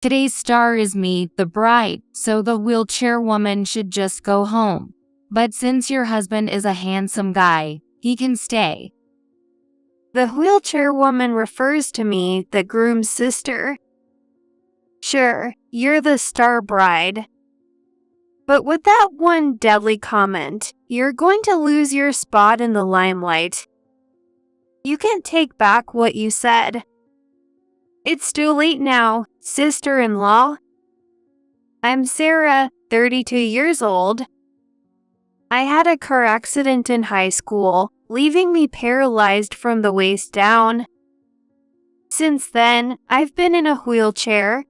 Today's star is me, the bride, so the wheelchair woman should just go home. But since your husband is a handsome guy, he can stay. The wheelchair woman refers to me, the groom's sister. Sure, you're the star bride. But with that one deadly comment, you're going to lose your spot in the limelight. You can't take back what you said. It's too late now, sister-in-law. I'm Sarah, 32 years old. I had a car accident in high school, leaving me paralyzed from the waist down. Since then, I've been in a wheelchair.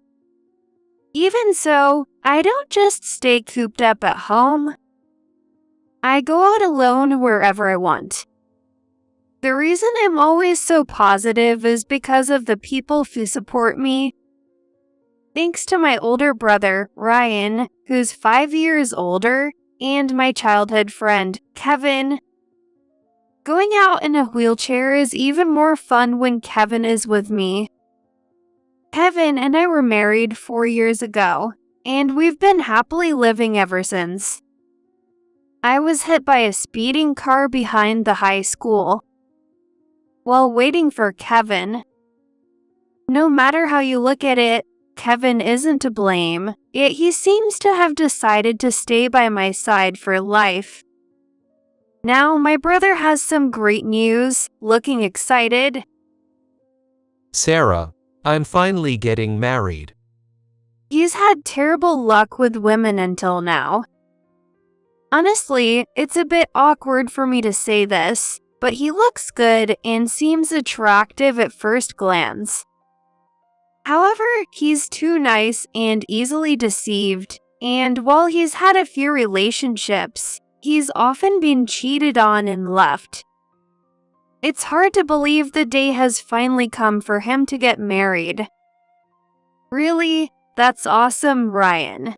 Even so, I don't just stay cooped up at home. I go out alone wherever I want. The reason I'm always so positive is because of the people who support me. Thanks to my older brother, Ryan, who's 5 years older, and my childhood friend, Kevin. Going out in a wheelchair is even more fun when Kevin is with me. Kevin and I were married 4 years ago, and we've been happily living ever since. I was hit by a speeding car behind the high school while waiting for Kevin. No matter how you look at it, Kevin isn't to blame, yet he seems to have decided to stay by my side for life. Now my brother has some great news, looking excited. Sarah, I'm finally getting married. He's had terrible luck with women until now. Honestly, it's a bit awkward for me to say this, but he looks good and seems attractive at first glance. However, he's too nice and easily deceived, and while he's had a few relationships, he's often been cheated on and left. It's hard to believe the day has finally come for him to get married. Really? That's awesome, Ryan.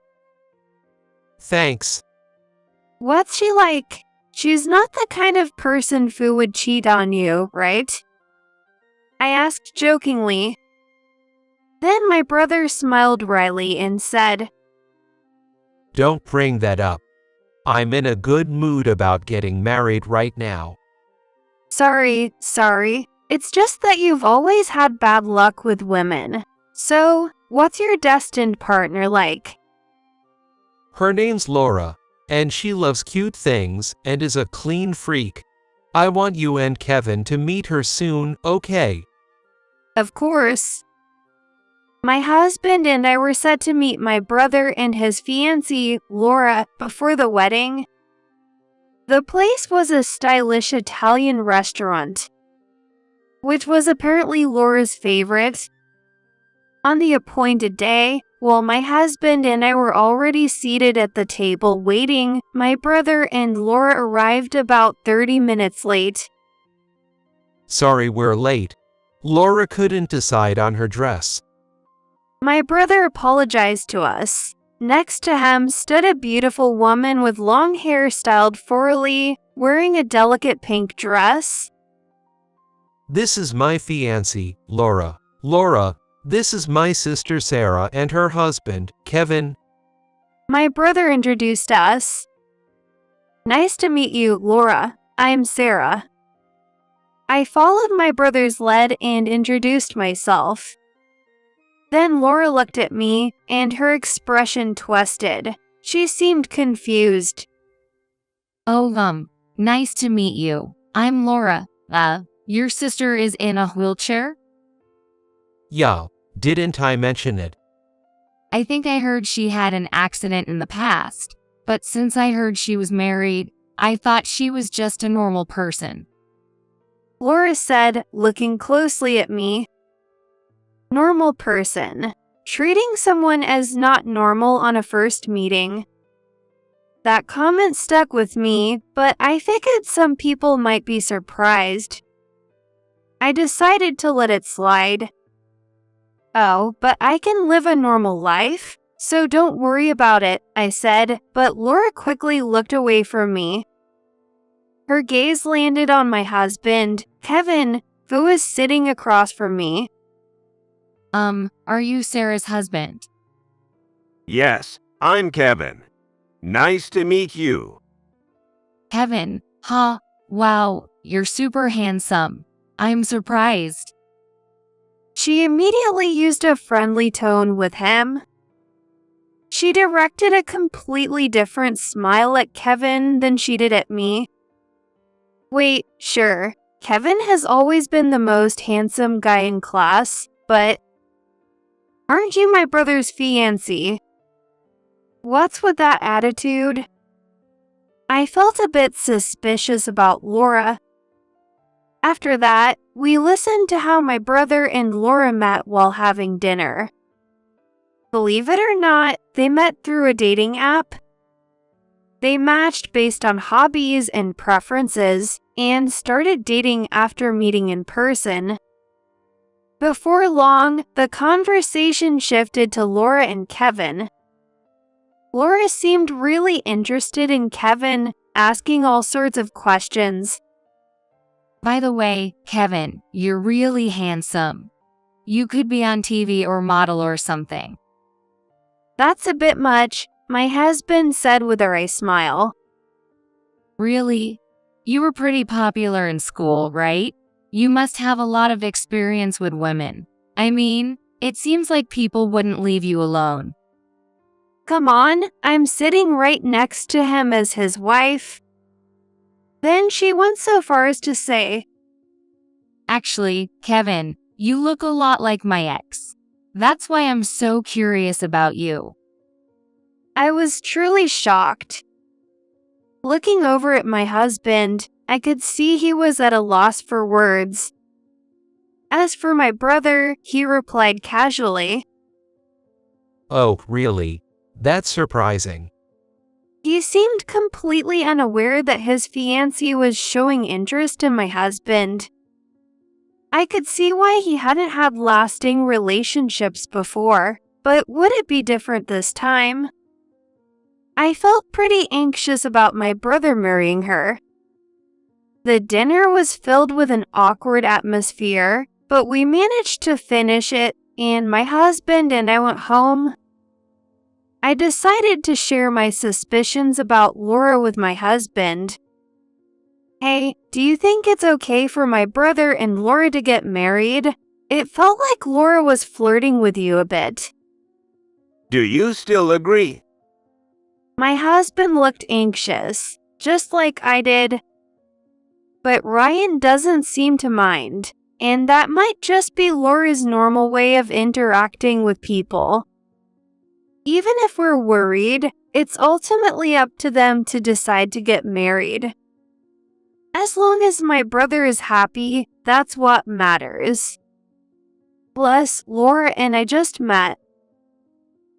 Thanks. What's she like? She's not the kind of person who would cheat on you, right? I asked jokingly. Then my brother smiled wryly and said, Don't bring that up. I'm in a good mood about getting married right now. Sorry. It's just that you've always had bad luck with women. So, what's your destined partner like? Her name's Laura, and she loves cute things and is a clean freak. I want you and Kevin to meet her soon, okay? Of course. My husband and I were set to meet my brother and his fiancée, Laura, before the wedding. The place was a stylish Italian restaurant, which was apparently Laura's favorite. On the appointed day, while my husband and I were already seated at the table waiting, my brother and Laura arrived about 30 minutes late. Sorry we're late. Laura couldn't decide on her dress. My brother apologized to us. Next to him stood a beautiful woman with long hair styled forwardly, wearing a delicate pink dress. This is my fiancée, Laura. Laura, this is my sister Sarah and her husband, Kevin. My brother introduced us. Nice to meet you, Laura. I'm Sarah. I followed my brother's lead and introduced myself. Then Laura looked at me, and her expression twisted. She seemed confused. Oh, nice to meet you. I'm Laura. Your sister is in a wheelchair? Yeah, didn't I mention it? I think I heard she had an accident in the past, but since I heard she was married, I thought she was just a normal person. Laura said, looking closely at me. Normal person. Treating someone as not normal on a first meeting. That comment stuck with me, but I figured some people might be surprised. I decided to let it slide. Oh, but I can live a normal life, so don't worry about it, I said, but Laura quickly looked away from me. Her gaze landed on my husband, Kevin, who was sitting across from me. Are you Sarah's husband? Yes, I'm Kevin. Nice to meet you. Kevin, huh? Wow, you're super handsome. I'm surprised. She immediately used a friendly tone with him. She directed a completely different smile at Kevin than she did at me. Wait, sure, Kevin has always been the most handsome guy in class, but aren't you my brother's fiancé? What's with that attitude? I felt a bit suspicious about Laura. After that, we listened to how my brother and Laura met while having dinner. Believe it or not, they met through a dating app. They matched based on hobbies and preferences and started dating after meeting in person. Before long, the conversation shifted to Laura and Kevin. Laura seemed really interested in Kevin, asking all sorts of questions. By the way, Kevin, you're really handsome. You could be on TV or model or something. That's a bit much, my husband said with a wry smile. Really? You were pretty popular in school, right? You must have a lot of experience with women. I mean, it seems like people wouldn't leave you alone. Come on, I'm sitting right next to him as his wife. Then she went so far as to say, Actually, Kevin, you look a lot like my ex. That's why I'm so curious about you. I was truly shocked. Looking over at my husband, I could see he was at a loss for words. As for my brother, he replied casually. Oh, really? That's surprising. He seemed completely unaware that his fiancée was showing interest in my husband. I could see why he hadn't had lasting relationships before, but would it be different this time? I felt pretty anxious about my brother marrying her. The dinner was filled with an awkward atmosphere, but we managed to finish it, and my husband and I went home. I decided to share my suspicions about Laura with my husband. Hey, do you think it's okay for my brother and Laura to get married? It felt like Laura was flirting with you a bit. Do you still agree? My husband looked anxious, just like I did. But Ryan doesn't seem to mind, and that might just be Laura's normal way of interacting with people. Even if we're worried, it's ultimately up to them to decide to get married. As long as my brother is happy, that's what matters. Plus, Laura and I just met.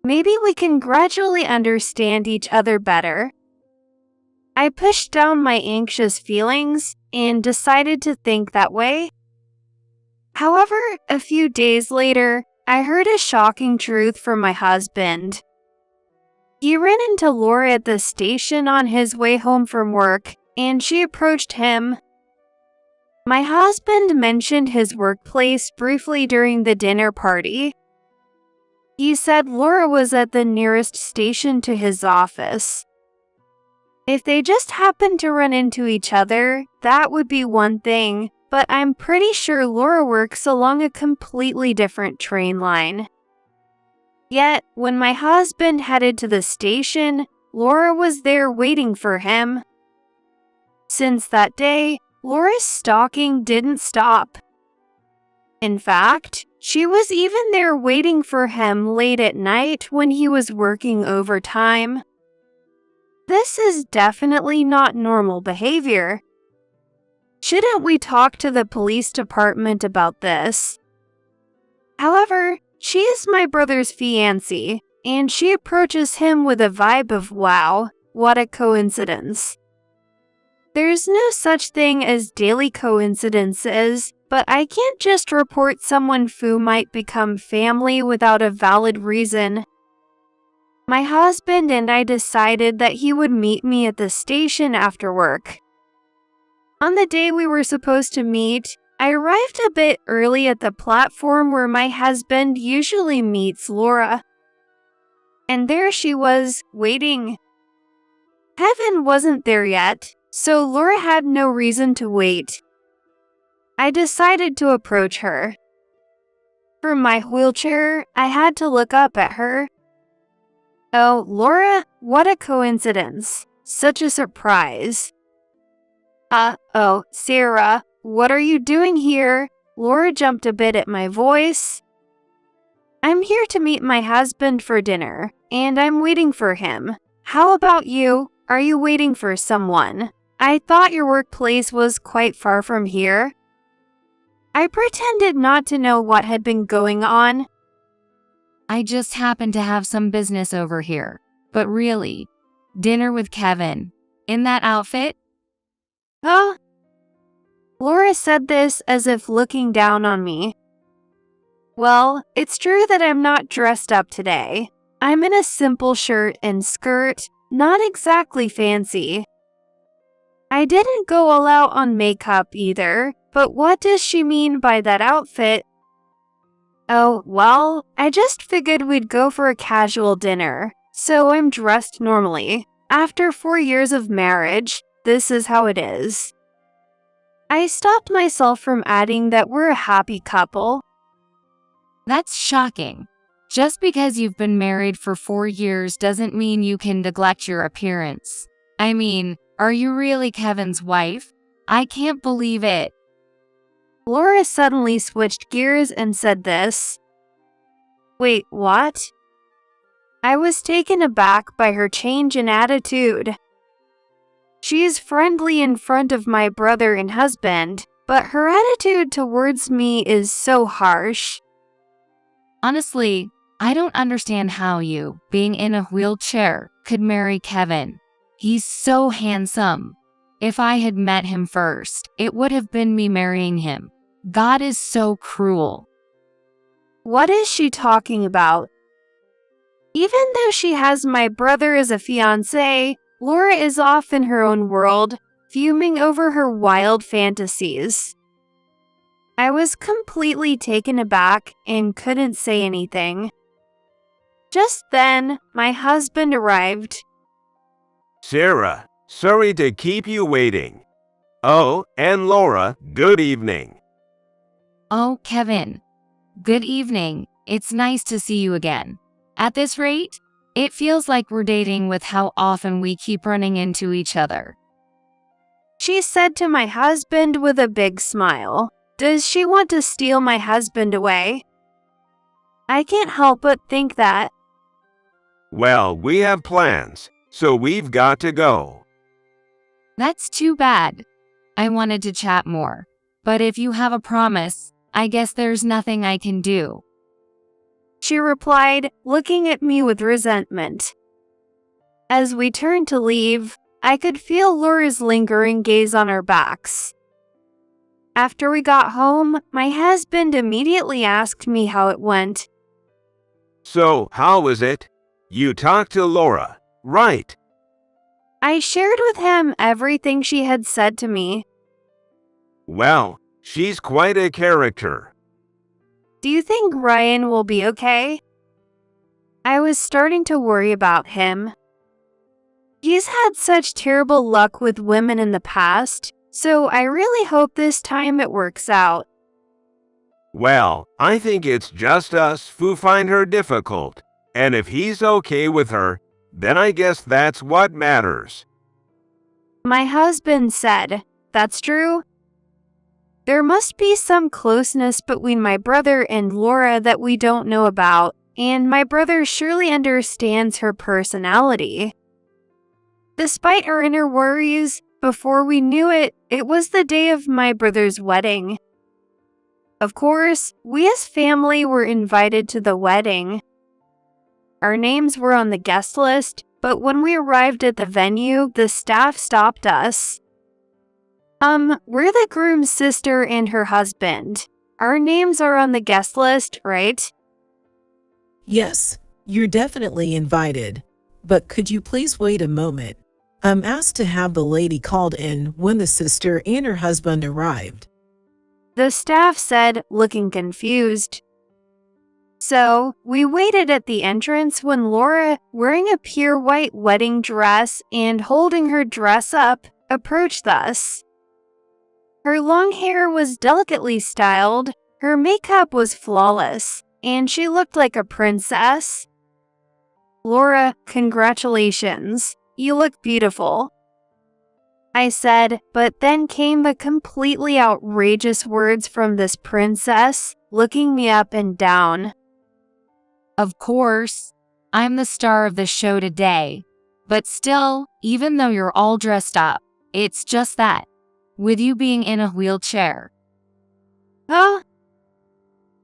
Maybe we can gradually understand each other better. I pushed down my anxious feelings and decided to think that way. However, a few days later, I heard a shocking truth from my husband. He ran into Laura at the station on his way home from work, and she approached him. My husband mentioned his workplace briefly during the dinner party. He said Laura was at the nearest station to his office. If they just happened to run into each other, that would be one thing, but I'm pretty sure Laura works along a completely different train line. Yet, when my husband headed to the station, Laura was there waiting for him. Since that day, Laura's stalking didn't stop. In fact, she was even there waiting for him late at night when he was working overtime. This is definitely not normal behavior. Shouldn't we talk to the police department about this? However, she is my brother's fiancée, and she approaches him with a vibe of wow, what a coincidence. There's no such thing as daily coincidences, but I can't just report someone who might become family without a valid reason. My husband and I decided that he would meet me at the station after work. On the day we were supposed to meet, I arrived a bit early at the platform where my husband usually meets Laura. And there she was, waiting. Kevin wasn't there yet, so Laura had no reason to wait. I decided to approach her. From my wheelchair, I had to look up at her. Oh, Laura, what a coincidence. Such a surprise. Oh, Sarah, what are you doing here? Laura jumped a bit at my voice. I'm here to meet my husband for dinner, and I'm waiting for him. How about you? Are you waiting for someone? I thought your workplace was quite far from here. I pretended not to know what had been going on. I just happened to have some business over here. But really, dinner with Kevin. In that outfit? Huh? Laura said this as if looking down on me. Well, it's true that I'm not dressed up today. I'm in a simple shirt and skirt, not exactly fancy. I didn't go all out on makeup either, but what does she mean by that outfit? Oh, well, I just figured we'd go for a casual dinner, so I'm dressed normally. After 4 years of marriage, this is how it is. I stopped myself from adding that we're a happy couple. That's shocking. Just because you've been married for 4 years doesn't mean you can neglect your appearance. I mean, are you really Kevin's wife? I can't believe it. Laura suddenly switched gears and said this. Wait, what? I was taken aback by her change in attitude. She is friendly in front of my brother and husband, but her attitude towards me is so harsh. Honestly, I don't understand how you, being in a wheelchair, could marry Kevin. He's so handsome. If I had met him first, it would have been me marrying him. God is so cruel. What is she talking about? Even though she has my brother as a fiancé, Laura is off in her own world, fuming over her wild fantasies. I was completely taken aback and couldn't say anything. Just then, my husband arrived. Sarah, sorry to keep you waiting. Oh, and Laura, good evening. Oh, Kevin. Good evening. It's nice to see you again. At this rate, it feels like we're dating with how often we keep running into each other. She said to my husband with a big smile. Does she want to steal my husband away? I can't help but think that. Well, we have plans, so we've got to go. That's too bad. I wanted to chat more. But if you have a promise, I guess there's nothing I can do. She replied, looking at me with resentment. As we turned to leave, I could feel Laura's lingering gaze on our backs. After we got home, my husband immediately asked me how it went. So, how was it? You talked to Laura, right? I shared with him everything she had said to me. Well, she's quite a character. Do you think Ryan will be okay? I was starting to worry about him. He's had such terrible luck with women in the past, so I really hope this time it works out. Well, I think it's just us who find her difficult, and if he's okay with her, then I guess that's what matters. My husband said, "That's true." There must be some closeness between my brother and Laura that we don't know about, and my brother surely understands her personality. Despite our inner worries, before we knew it, it was the day of my brother's wedding. Of course, we as family were invited to the wedding. Our names were on the guest list, but when we arrived at the venue, the staff stopped us. We're the groom's sister and her husband. Our names are on the guest list, right? Yes, you're definitely invited. But could you please wait a moment? I'm asked to have the lady called in when the sister and her husband arrived. the staff said, looking confused. So, we waited at the entrance when Laura, wearing a pure white wedding dress and holding her dress up, approached us. Her long hair was delicately styled, her makeup was flawless, and she looked like a princess. "Laura, congratulations. You look beautiful," I said, but then came the completely outrageous words from this princess, looking me up and down. Of course, I'm the star of the show today. But still, even though you're all dressed up, it's just that, with you being in a wheelchair. Huh?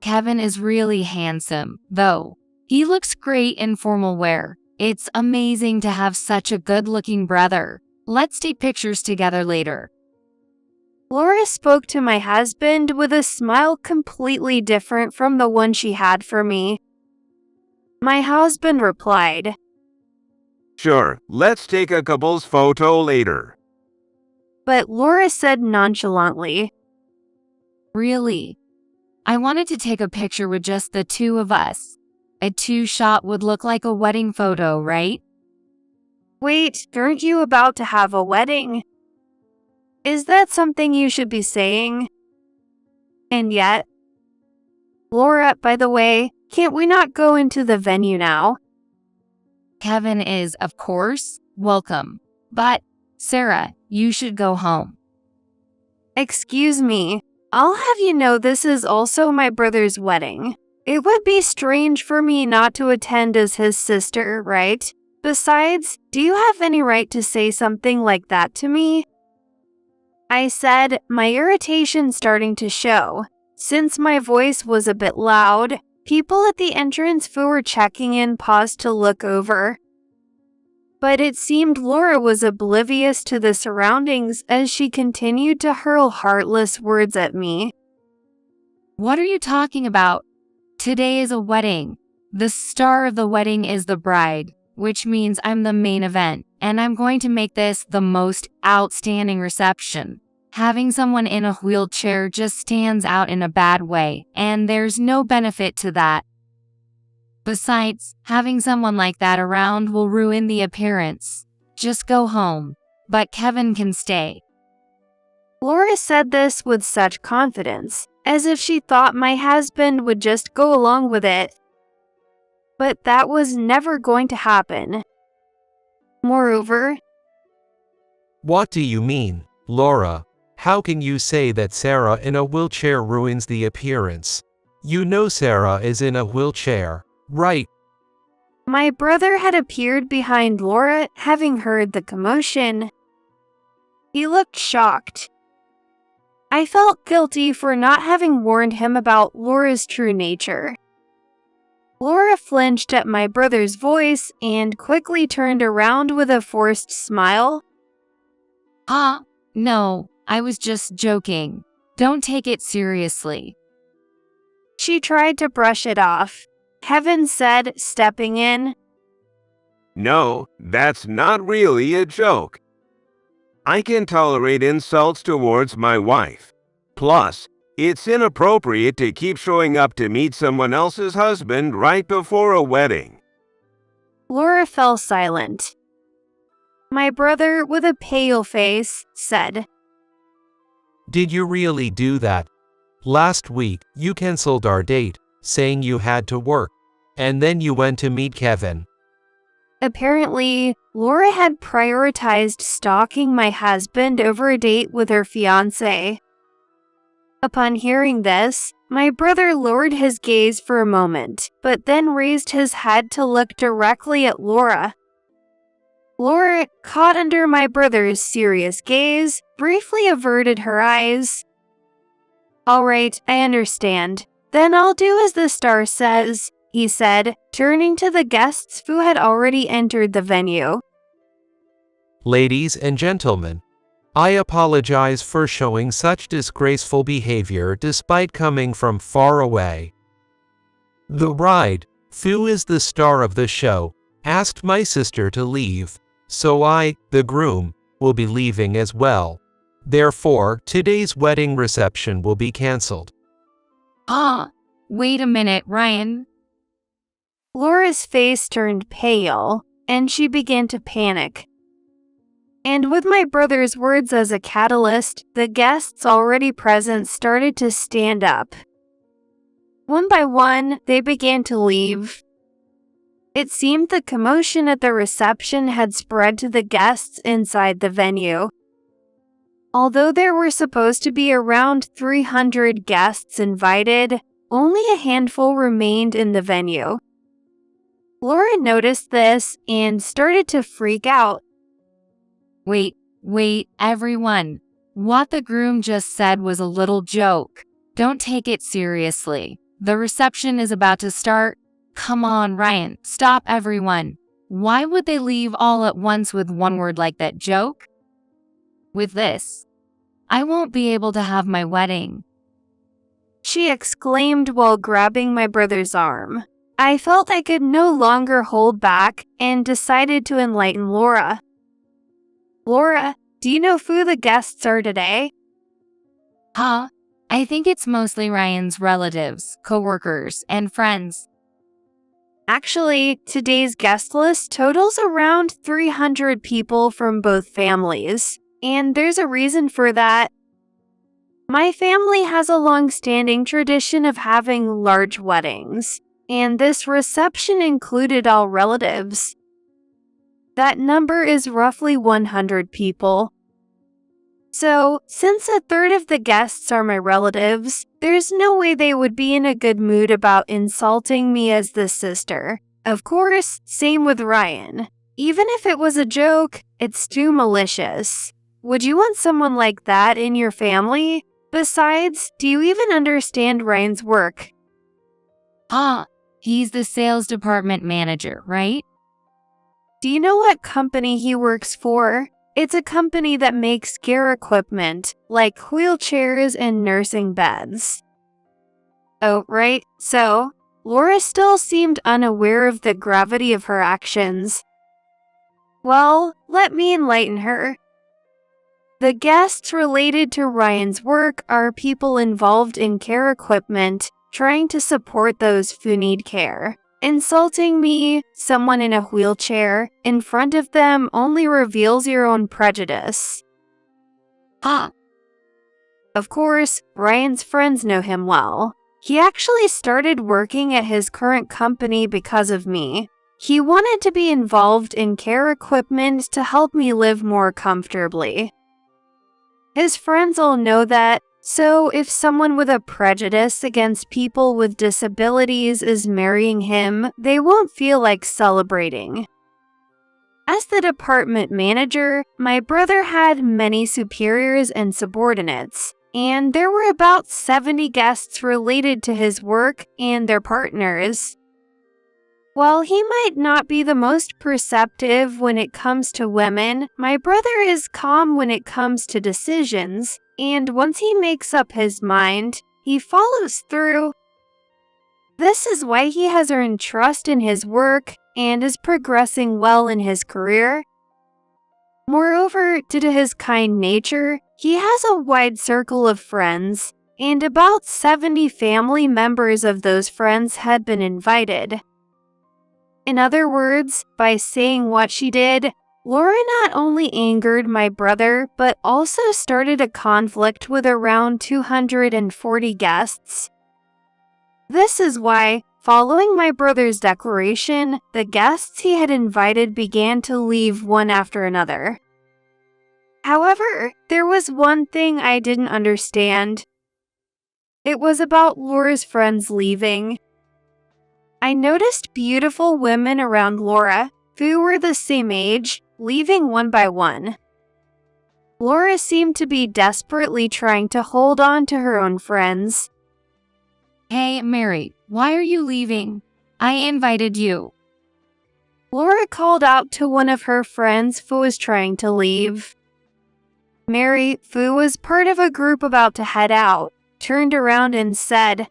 Kevin is really handsome, though. He looks great in formal wear. It's amazing to have such a good-looking brother. Let's take pictures together later. Laura spoke to my husband with a smile completely different from the one she had for me. My husband replied, Sure, let's take a couple's photo later. But Laura said nonchalantly, Really? I wanted to take a picture with just the two of us. A two-shot would look like a wedding photo, right? Wait, aren't you about to have a wedding? Is that something you should be saying? And yet, Laura, by the way, can't we not go into the venue now? Kevin is, of course, welcome. But, Sarah, you should go home. Excuse me, I'll have you know this is also my brother's wedding. It would be strange for me not to attend as his sister, right? Besides, do you have any right to say something like that to me? I said, my irritation starting to show. Since my voice was a bit loud, people at the entrance who were checking in paused to look over. But it seemed Laura was oblivious to the surroundings as she continued to hurl heartless words at me. What are you talking about? Today is a wedding. The star of the wedding is the bride, which means I'm the main event, and I'm going to make this the most outstanding reception. Having someone in a wheelchair just stands out in a bad way, and there's no benefit to that. Besides, having someone like that around will ruin the appearance. Just go home. But Kevin can stay. Laura said this with such confidence, as if she thought my husband would just go along with it. But that was never going to happen. Moreover, What do you mean, Laura? How can you say that Sarah in a wheelchair ruins the appearance? You know Sarah is in a wheelchair, right? my brother had appeared behind Laura, having heard the commotion. He looked shocked. I felt guilty for not having warned him about Laura's true nature. Laura flinched at my brother's voice and quickly turned around with a forced smile. No, I was just joking. Don't take it seriously. She tried to brush it off. Kevin said, stepping in. No, that's not really a joke. I can tolerate insults towards my wife. Plus, it's inappropriate to keep showing up to meet someone else's husband right before a wedding. Laura fell silent. My brother, with a pale face, said, Did you really do that? Last week, you canceled our date, saying you had to work. And then you went to meet Kevin. Apparently, Laura had prioritized stalking my husband over a date with her fiancé. Upon hearing this, my brother lowered his gaze for a moment, but then raised his head to look directly at Laura. Laura, caught under my brother's serious gaze, briefly averted her eyes. All right, I understand. Then I'll do as the star says, he said, turning to the guests who had already entered the venue. Ladies and gentlemen, I apologize for showing such disgraceful behavior despite coming from far away. The bride, who is the star of the show, asked my sister to leave, so I, the groom, will be leaving as well. Therefore, today's wedding reception will be cancelled. Wait a minute, Ryan. Laura's face turned pale, and she began to panic. And with my brother's words as a catalyst, the guests already present started to stand up. One by one, they began to leave. It seemed the commotion at the reception had spread to the guests inside the venue. Although there were supposed to be around 300 guests invited, only a handful remained in the venue. Laura noticed this and started to freak out. Wait, everyone. What the groom just said was a little joke. Don't take it seriously. The reception is about to start. Come on, Ryan, stop everyone. Why would they leave all at once with one word like that joke? With this, I won't be able to have my wedding, she exclaimed while grabbing my brother's arm. I felt I could no longer hold back and decided to enlighten Laura. Laura, do you know who the guests are today? I think it's mostly Ryan's relatives, coworkers, and friends. Actually, today's guest list totals around 300 people from both families, and there's a reason for that. My family has a long-standing tradition of having large weddings, and this reception included all relatives. That number is roughly 100 people. So, since a third of the guests are my relatives, there's no way they would be in a good mood about insulting me as the sister. Of course, same with Ryan. Even if it was a joke, it's too malicious. Would you want someone like that in your family? Besides, do you even understand Ryan's work? He's the sales department manager, right? Do you know what company he works for? It's a company that makes care equipment, like wheelchairs and nursing beds. Oh, right. So, Laura still seemed unaware of the gravity of her actions. Well, let me enlighten her. The guests related to Ryan's work are people involved in care equipment, trying to support those who need care. Insulting me, someone in a wheelchair, in front of them only reveals your own prejudice. Of course, Ryan's friends know him well. He actually started working at his current company because of me. He wanted to be involved in care equipment to help me live more comfortably. His friends all know that, so if someone with a prejudice against people with disabilities is marrying him, they won't feel like celebrating. As the department manager, my brother had many superiors and subordinates, and there were about 70 guests related to his work and their partners. While he might not be the most perceptive when it comes to women, my brother is calm when it comes to decisions, and once he makes up his mind, he follows through. This is why he has earned trust in his work and is progressing well in his career. Moreover, due to his kind nature, he has a wide circle of friends, and about 70 family members of those friends had been invited. In other words, by saying what she did, Laura not only angered my brother, but also started a conflict with around 240 guests. This is why, following my brother's declaration, the guests he had invited began to leave one after another. However, there was one thing I didn't understand. It was about Laura's friends leaving. I noticed beautiful women around Laura, who were the same age, leaving one by one. Laura seemed to be desperately trying to hold on to her own friends. Hey, Mary, why are you leaving? I invited you. Laura called out to one of her friends who was trying to leave. Mary, who was part of a group about to head out, turned around and said,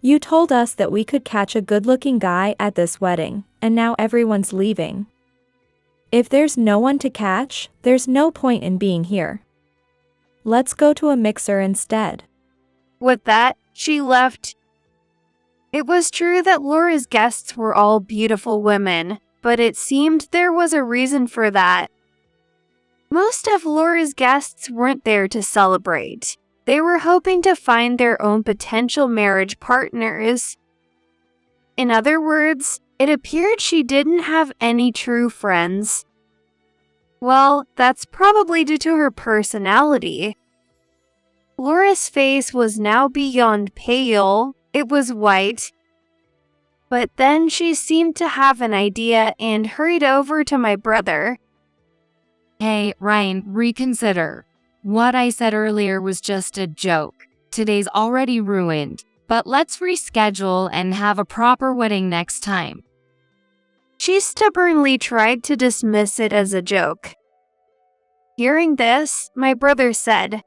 You told us that we could catch a good-looking guy at this wedding, and now everyone's leaving. If there's no one to catch, there's no point in being here. Let's go to a mixer instead. With that, she left. It was true that Laura's guests were all beautiful women, but it seemed there was a reason for that. Most of Laura's guests weren't there to celebrate. They were hoping to find their own potential marriage partners. In other words, it appeared she didn't have any true friends. Well, that's probably due to her personality. Laura's face was now beyond pale. It was white. But then she seemed to have an idea and hurried over to my brother. Hey, Ryan, reconsider. What I said earlier was just a joke. Today's already ruined, but let's reschedule and have a proper wedding next time. She stubbornly tried to dismiss it as a joke. Hearing this, my brother said,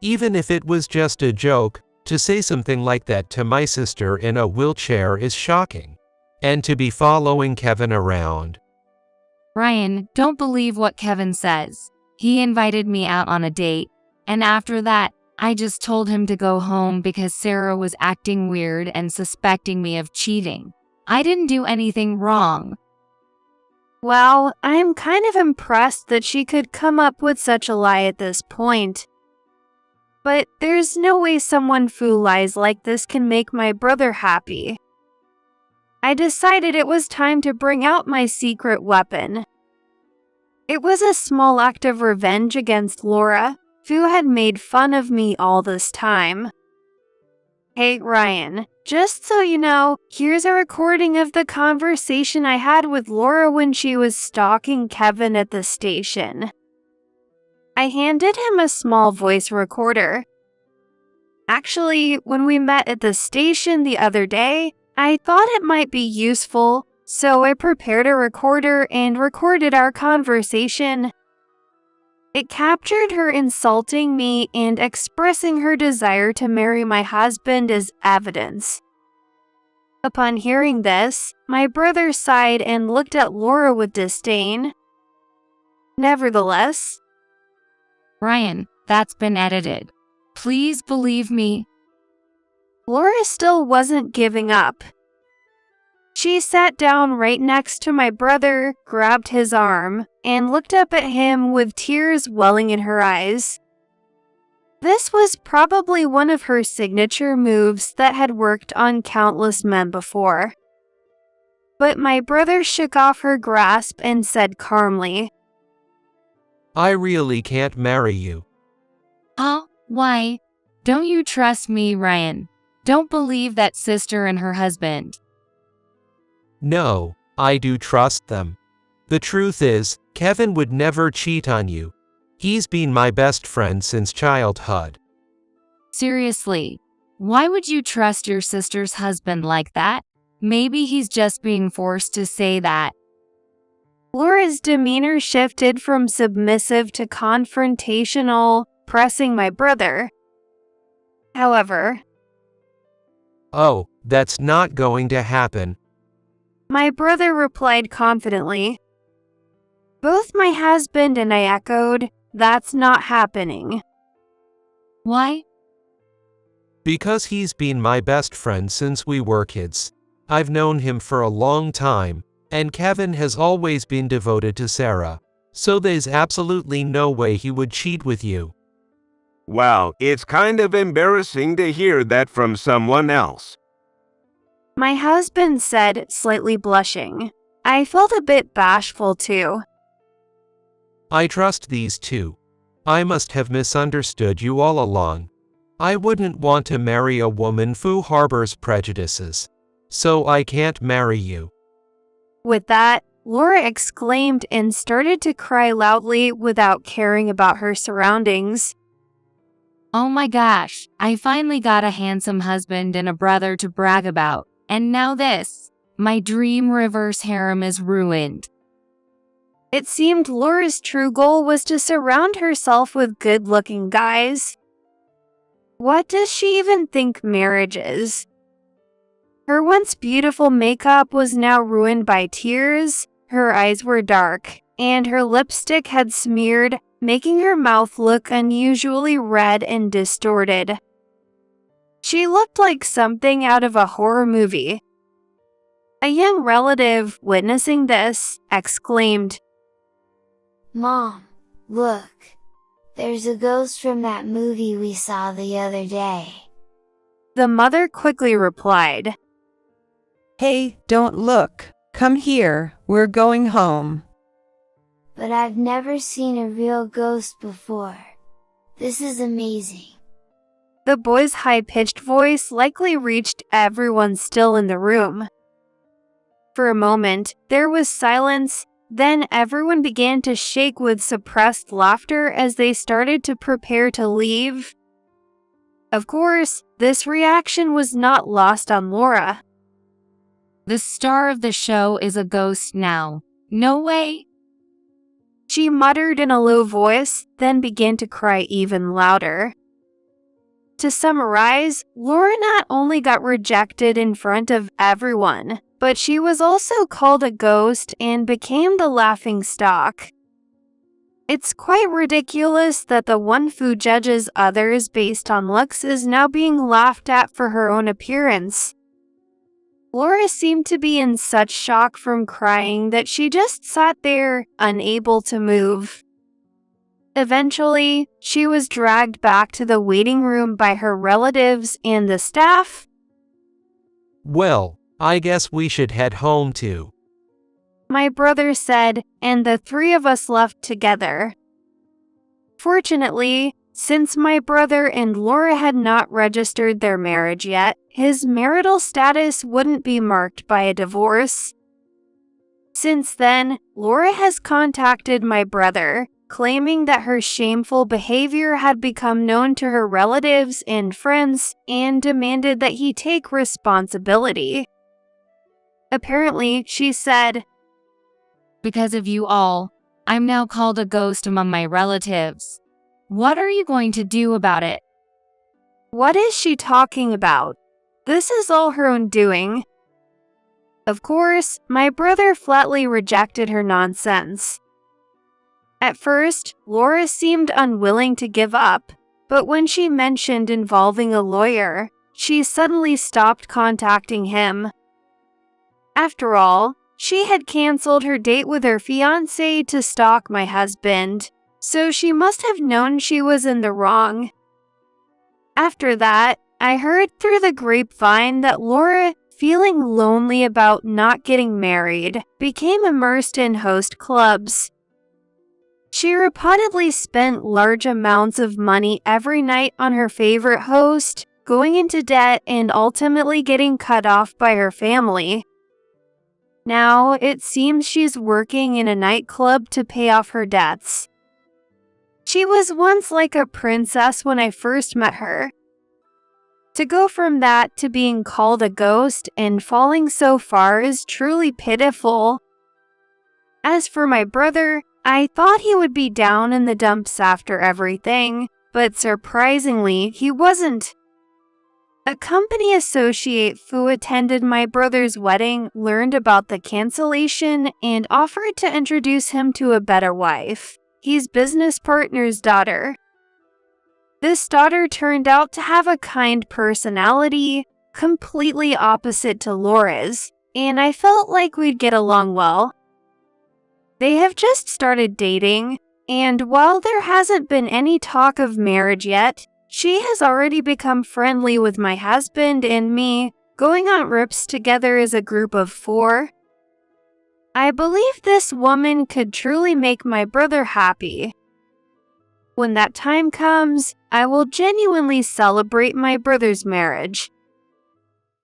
Even if it was just a joke, to say something like that to my sister in a wheelchair is shocking. And to be following Kevin around. Ryan, don't believe what Kevin says. He invited me out on a date, and after that, I just told him to go home because Sarah was acting weird and suspecting me of cheating. I didn't do anything wrong. Well, I'm kind of impressed that she could come up with such a lie at this point. But there's no way someone who lies like this can make my brother happy. I decided it was time to bring out my secret weapon. It was a small act of revenge against Laura, who had made fun of me all this time. Hey Ryan, just so you know, here's a recording of the conversation I had with Laura when she was stalking Kevin at the station. I handed him a small voice recorder. Actually, when we met at the station the other day, I thought it might be useful, so I prepared a recorder and recorded our conversation. It captured her insulting me and expressing her desire to marry my husband as evidence. Upon hearing this, my brother sighed and looked at Laura with disdain. Nevertheless, Ryan, that's been edited. Please believe me. Laura still wasn't giving up. She sat down right next to my brother, grabbed his arm, and looked up at him with tears welling in her eyes. This was probably one of her signature moves that had worked on countless men before. But my brother shook off her grasp and said calmly, I really can't marry you. Huh? Why? Don't you trust me, Ryan? Don't believe that sister and her husband. No, I do trust them. The truth is, Kevin would never cheat on you. He's been my best friend since childhood. Seriously, why would you trust your sister's husband like that? Maybe he's just being forced to say that. Laura's demeanor shifted from submissive to confrontational, pressing my brother. However, Oh, that's not going to happen. my brother replied confidently. Both my husband and I echoed, that's not happening. Why? Because he's been my best friend since we were kids. I've known him for a long time, and Kevin has always been devoted to Sarah, so there's absolutely no way he would cheat with you. Wow, it's kind of embarrassing to hear that from someone else. My husband said, slightly blushing. I felt a bit bashful too. I trust these two. I must have misunderstood you all along. I wouldn't want to marry a woman who harbors prejudices. So I can't marry you. With that, Laura exclaimed and started to cry loudly without caring about her surroundings. Oh my gosh, I finally got a handsome husband and a brother to brag about. And now this. My dream reverse harem is ruined. It seemed Laura's true goal was to surround herself with good-looking guys. What does she even think marriage is? Her once beautiful makeup was now ruined by tears, Her eyes were dark, and her lipstick had smeared, making her mouth look unusually red and distorted. She looked like something out of a horror movie. A young relative, witnessing this, exclaimed, "Mom, look! There's a ghost from that movie we saw the other day." The mother quickly replied, Hey, don't look. Come here, we're going home. "But I've never seen a real ghost before. This is amazing." The boy's high-pitched voice likely reached everyone still in the room. For a moment, there was silence, then everyone began to shake with suppressed laughter as they started to prepare to leave. Of course, this reaction was not lost on Laura. The star of the show is a ghost now. No way. She muttered in a low voice, then began to cry even louder. To summarize, Laura not only got rejected in front of everyone, but she was also called a ghost and became the laughingstock. It's quite ridiculous that the one who judges others based on looks is now being laughed at for her own appearance. Laura seemed to be in such shock from crying that she just sat there, unable to move. Eventually, she was dragged back to the waiting room by her relatives and the staff. Well, I guess we should head home too. My brother said, and the three of us left together. Fortunately, since my brother and Laura had not registered their marriage yet, his marital status wouldn't be marked by a divorce. Since then, Laura has contacted my brother, claiming that her shameful behavior had become known to her relatives and friends and demanded that he take responsibility. Apparently, she said, Because of you all, I'm now called a ghost among my relatives. What are you going to do about it? "What is she talking about? This is all her own doing." Of course, my brother flatly rejected her nonsense. At first, Laura seemed unwilling to give up, but when she mentioned involving a lawyer, she suddenly stopped contacting him. After all, she had canceled her date with her fiancé to stalk my husband, so she must have known she was in the wrong. After that, I heard through the grapevine that Laura, feeling lonely about not getting married, became immersed in host clubs. She reportedly spent large amounts of money every night on her favorite host, going into debt and ultimately getting cut off by her family. Now, it seems she's working in a nightclub to pay off her debts. She was once like a princess when I first met her. To go from that to being called a ghost and falling so far is truly pitiful. As for my brother, I thought he would be down in the dumps after everything, but surprisingly, he wasn't. A company associate who attended my brother's wedding learned about the cancellation and offered to introduce him to a better wife, his business partner's daughter. This daughter turned out to have a kind personality, completely opposite to Laura's, and I felt like we'd get along well. They have just started dating, and while there hasn't been any talk of marriage yet, she has already become friendly with my husband and me, going on trips together as a group of 4. I believe this woman could truly make my brother happy. When that time comes, I will genuinely celebrate my brother's marriage.